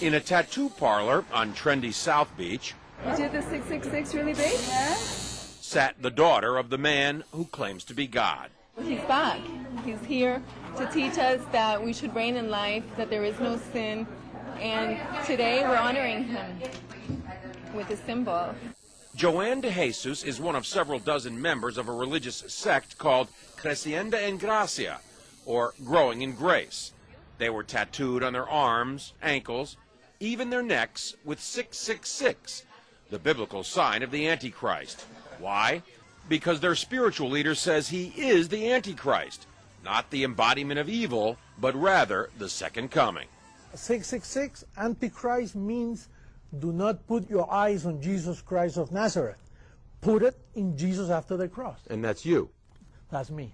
In a tattoo parlor on trendy South Beach, You did the 666 really big? Yeah. sat the daughter of the man who claims to be God. He's back. He's here to teach us that we should reign in life, that there is no sin, and today we're honoring him with a symbol. Joanne de Jesus is one of several dozen members of a religious sect called Creciendo en Gracia, or Growing in Grace. They were tattooed on their arms, ankles, even their necks with 666, the biblical sign of the Antichrist. Why? Because their spiritual leader says he is the Antichrist, not the embodiment of evil, but rather the second coming. 666, Antichrist, means do not put your eyes on Jesus Christ of Nazareth. Put it in Jesus after the cross. And that's you. That's me.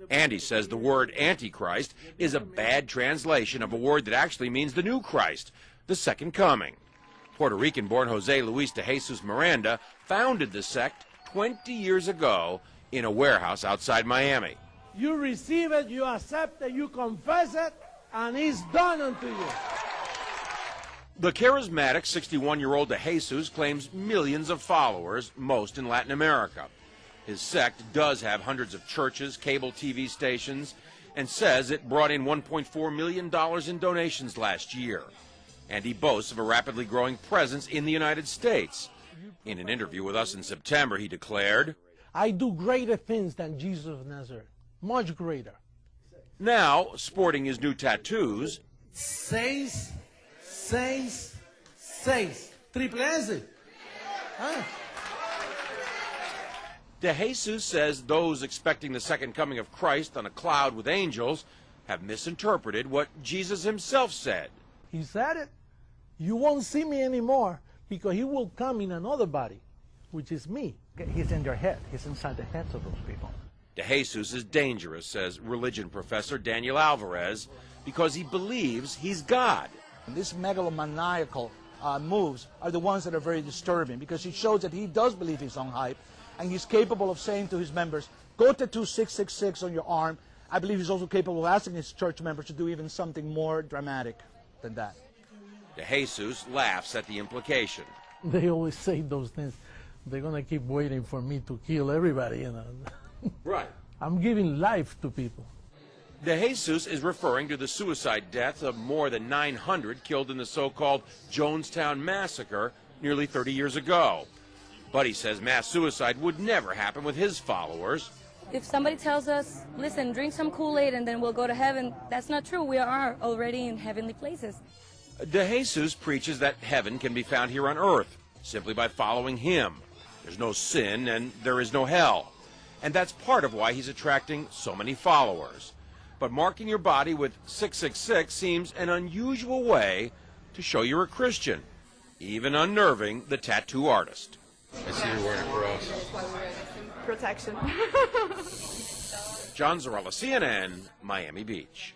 Andy says the word Antichrist is a bad translation of a word that actually means the new Christ, the second coming. Puerto Rican-born Jose Luis de Jesus Miranda founded the sect 20 years ago in a warehouse outside Miami. You receive it, you accept it, you confess it, and it's done unto you. The charismatic 61-year-old de Jesus claims millions of followers, most in Latin America. His sect does have hundreds of churches, cable TV stations, and says it brought in $1.4 million in donations last year. And he boasts of a rapidly growing presence in the United States. In an interview with us in September, he declared, I do greater things than Jesus of Nazareth, much greater. Now, sporting his new tattoos, 6, 6, 6. Triple S. Huh? de Jesus says those expecting the second coming of Christ on a cloud with angels have misinterpreted what Jesus himself said. He said it. You won't see me anymore because he will come in another body, which is me. He's in their head. He's inside the heads of those people. De Jesus is dangerous, says religion professor Daniel Alvarez, because he believes he's God. And these megalomaniacal moves are the ones that are very disturbing because it shows that he does believe his own hype, and he's capable of saying to his members, go tattoo 666 on your arm. I believe he's also capable of asking his church members to do even something more dramatic than that. De Jesus laughs at the implication. They always say those things. They're going to keep waiting for me to kill everybody, you know. Right. I'm giving life to people. De Jesus is referring to the suicide deaths of more than 900 killed in the so-called Jonestown massacre nearly 30 years ago. But he says mass suicide would never happen with his followers. If somebody tells us, listen, drink some Kool-Aid and then we'll go to heaven, that's not true. We are already in heavenly places. De Jesus preaches that heaven can be found here on earth simply by following him. There's no sin and there is no hell. And that's part of why he's attracting so many followers. But marking your body with 666 seems an unusual way to show you're a Christian, even unnerving the tattoo artist. I see you're wearing a cross. Protection. John Zarella, CNN, Miami Beach.